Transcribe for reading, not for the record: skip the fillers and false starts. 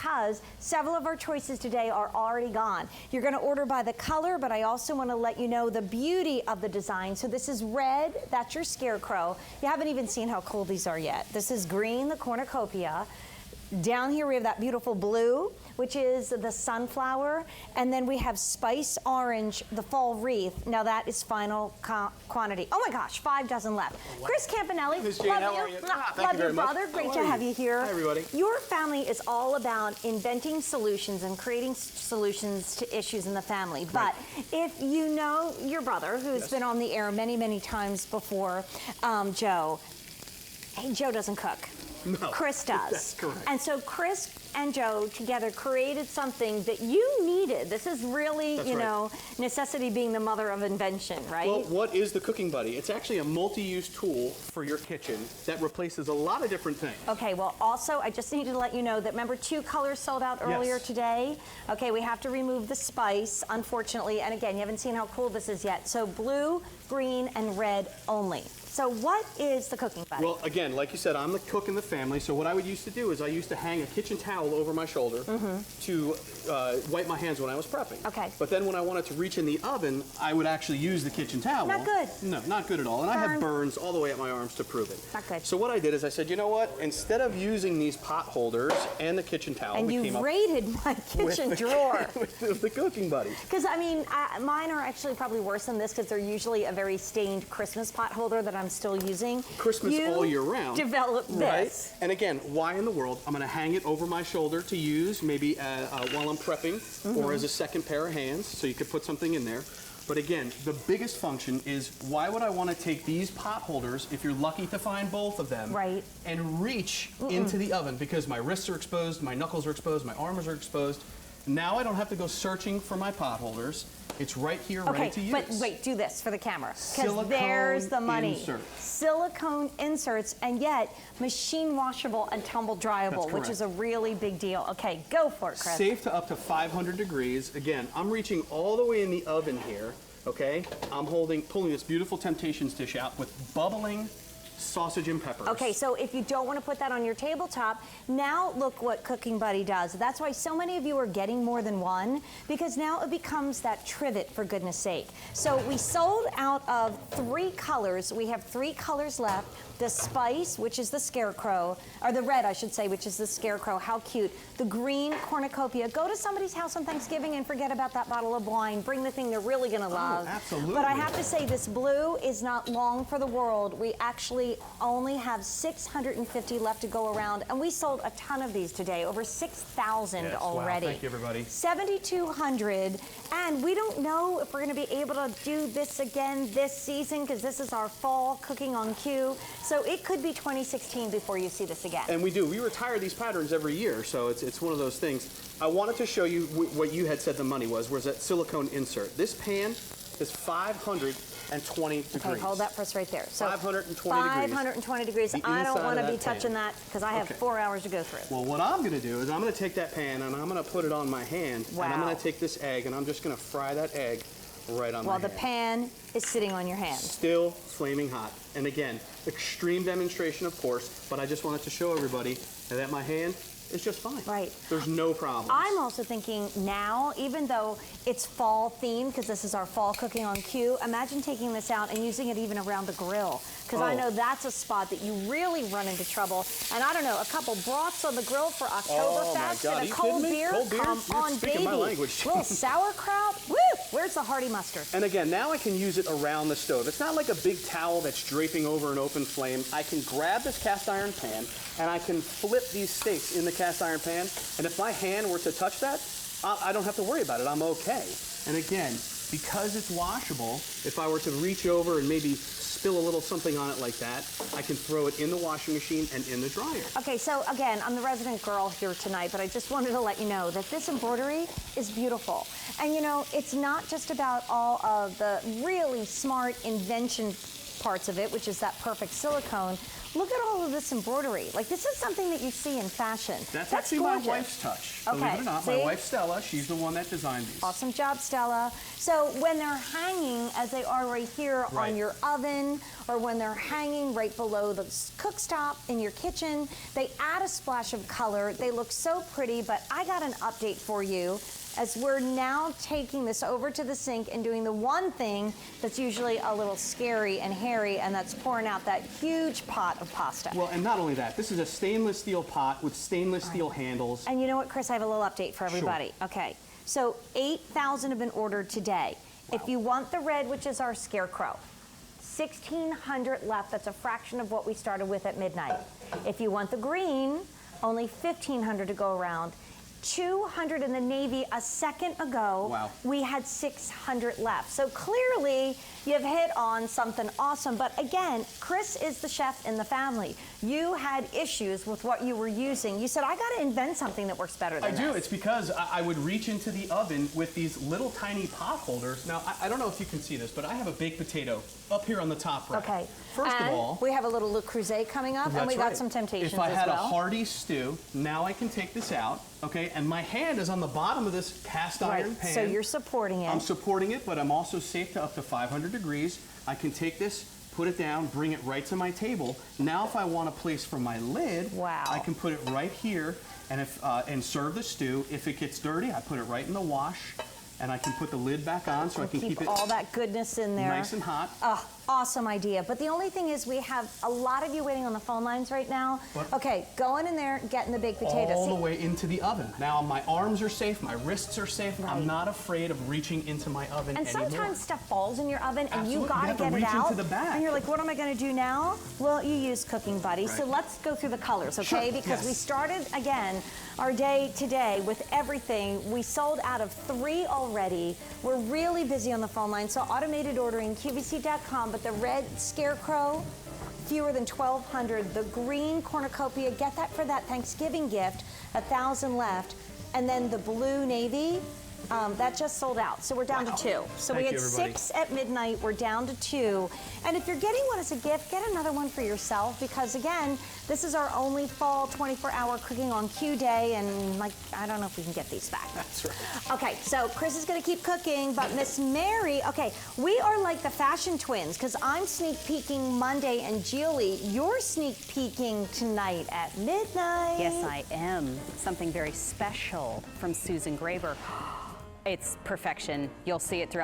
because several of our choices today are already gone. You're gonna order by the color, but I also wanna let you know the beauty of the design. So this is red, that's your scarecrow. You haven't even seen how cool these are yet. This is green, the cornucopia. Down here we have that beautiful blue, which is the sunflower, and then we have spice orange, the fall wreath. Now that is final quantity. Oh my gosh, 5 dozen left. Oh, wow. Chris Campanelli, Ms. Jane, how are you? Love you, brother. Great to have you here. Hi, everybody. Your family is all about inventing solutions and creating solutions to issues in the family. But if you know your brother, who's been on the air many, many times before, Joe, hey, Joe doesn't cook. No, Chris does. That's correct. And so Chris and Joe together created something that you needed. This is really, you know, necessity being the mother of invention, right? Well, what is the Cooking Buddy? It's actually a multi-use tool for your kitchen that replaces a lot of different things. Okay, well, also, I just needed to let you know that, remember, 2 colors sold out earlier today? Okay, we have to remove the spice, unfortunately, and again, you haven't seen how cool this is yet. So blue, green, and red only. So what is the Cooking Buddy? Well, again, like you said, I'm the cook in the family, so what I would used to do is I used to hang a kitchen towel over my shoulder to wipe my hands when I was prepping. Okay. But then when I wanted to reach in the oven, I would actually use the kitchen towel. Not good. No, not good at all. And I have burns all the way up my arms to prove it. Not good. So what I did is I said, you know what? Instead of using these pot holders and the kitchen towel, and you raided my kitchen drawer. with the Cooking Buddy. Because, I mean, mine are actually probably worse than this because they're usually a very stained Christmas pot holder that I'm still using. Christmas all year round. Developed this. Right? And again, why in the world? I'm going to hang it over my shoulder to use maybe while I'm prepping or as a second pair of hands, so you could put something in there. But again, the biggest function is why would I want to take these pot holders, if you're lucky to find both of them, and reach into the oven because my wrists are exposed, my knuckles are exposed, my arms are exposed. Now I don't have to go searching for my pot holders. It's right here, ready to use. But wait, do this for the camera. Because there's the money. Inserts. Silicone inserts, and yet machine washable and tumble dryable, which is a really big deal. Okay, go for it, Chris. Safe to up to 500 degrees. Again, I'm reaching all the way in the oven here, okay? I'm pulling this beautiful Temptations dish out with bubbling sausage and peppers. Okay, so if you don't want to put that on your tabletop, now look what Cooking Buddy does. That's why so many of you are getting more than one, because now it becomes that trivet, for goodness sake. So we sold out of 3 colors. We have 3 colors left. The spice, which is the scarecrow, or the red, I should say, which is the scarecrow. How cute. The green cornucopia. Go to somebody's house on Thanksgiving and forget about that bottle of wine. Bring the thing they're really going to love. Oh, absolutely. But I have to say, this blue is not long for the world. We actually only have 650 left to go around, and we sold a ton of these today, over 6,000 already. Wow, thank you, everybody. 7,200, and we don't know if we're going to be able to do this again this season because this is our fall cooking on cue. So it could be 2016 before you see this again. And we do. We retire these patterns every year, so it's one of those things. I wanted to show you what you had said the money was that silicone insert. This pan is 520 degrees. Okay, hold that for us right there. So 520 degrees. I don't want to be touching that because I have 4 hours to go through. Well, what I'm going to do is I'm going to take that pan and I'm going to put it on my hand. Wow. And I'm going to take this egg and I'm just going to fry that egg right on my hand. While the pan is sitting on your hand. Still flaming hot. And again, extreme demonstration, of course, but I just wanted to show everybody that my hand is just fine. Right. There's no problem. I'm also thinking now, even though it's fall themed, because this is our fall cooking on cue, imagine taking this out and using it even around the grill. Because I know that's a spot that you really run into trouble. And I don't know, a couple brats on the grill for Oktoberfest and a cold beer. Come on, baby. My language. Little sauerkraut. Woo! Where's the hearty mustard? And again, now I can use it around the stove. It's not like a big towel that's draping over an open flame. I can grab this cast iron pan and I can flip these steaks in the cast iron pan. And if my hand were to touch that, I don't have to worry about it. I'm okay. And again, because it's washable, if I were to reach over and maybe spill a little something on it like that, I can throw it in the washing machine and in the dryer. Okay, so again, I'm the resident girl here tonight, but I just wanted to let you know that this embroidery is beautiful. And you know, it's not just about all of the really smart invention parts of it, which is that perfect silicone. Look at all of this embroidery. Like, this is something that you see in fashion. That's actually gorgeous. my wife's touch. Okay, Believe it or not, see? my wife Stella, she's the one that designed these. Awesome job, Stella. So when they're hanging, as they are right here Right. on your oven, or when they're hanging right below the cooktop in your kitchen, they add a splash of color. They look so pretty, but I got an update for you as we're now taking this over to the sink and doing the one thing that's usually a little scary and hairy, and that's pouring out that huge pot of pasta. Well, and not only that, this is a stainless steel pot with stainless steel handles. And you know what, Chris, I have a little update for everybody. Sure. Okay, so 8,000 have been ordered today. Wow. If you want the red, which is our scarecrow, 1,600 left. That's a fraction of what we started with at midnight. If you want the green, only 1,500 to go around. 200 in the navy a second ago. Wow. We had 600 left. So clearly you've hit on something awesome. But again, Chris is the chef in the family. You had issues with what you were using. You said, I got to invent something that works better than I do. this. It's because I would reach into the oven with these little tiny pot holders. Now, I don't know if you can see this, but I have a baked potato up here on the top rack. Okay. First and of all, we have a little Le Creuset coming up, and that's we got right. some temptations If I had as a well. hearty stew, now I can take this out, okay? And my hand is on the bottom of this cast iron pan. So you're supporting it. I'm supporting it, but I'm also safe to up to 500 degrees. I can take this, put it down, bring it right to my table. Now, if I want a place for my lid, Wow. I can put it right here and serve the stew. If it gets dirty, I put it right in the wash, and I can put the lid back on so I can keep it all that goodness in there. nice and hot. Awesome idea. But the only thing is we have a lot of you waiting on the phone lines right now. What? Okay, going in there, getting the baked potatoes. All the way into the oven. Now my arms are safe, my wrists are safe. Right. I'm not afraid of reaching into my oven And anymore. sometimes stuff falls in your oven and Absolutely. you You gotta have to get it reach out. into the back. And you're like, what am I gonna do now? Well, you use Cooking Buddy. So Right. let's go through the colors, okay? Sure, Because yes. we started, again, our day today with everything. We sold out of 3 already. We're really busy on the phone line, so automated ordering, QVC.com, but the red scarecrow, fewer than 1,200. The green cornucopia, get that for that Thanksgiving gift, 1,000 left. And then the blue navy, that just sold out. So we're down Wow. to 2. So we Thank had you, everybody. 6 at midnight, we're down to 2. And if you're getting one as a gift, get another one for yourself, because again, this is our only fall 24-hour cooking on Q day, and like, I don't know if we can get these back. That's right. Okay, so Chris is gonna keep cooking, but Miss Mary, okay, we are like the fashion twins, because I'm sneak peeking Monday, and Julie, you're sneak peeking tonight at midnight. Yes, I am. Something very special from Susan Graber. It's perfection. You'll see it throughout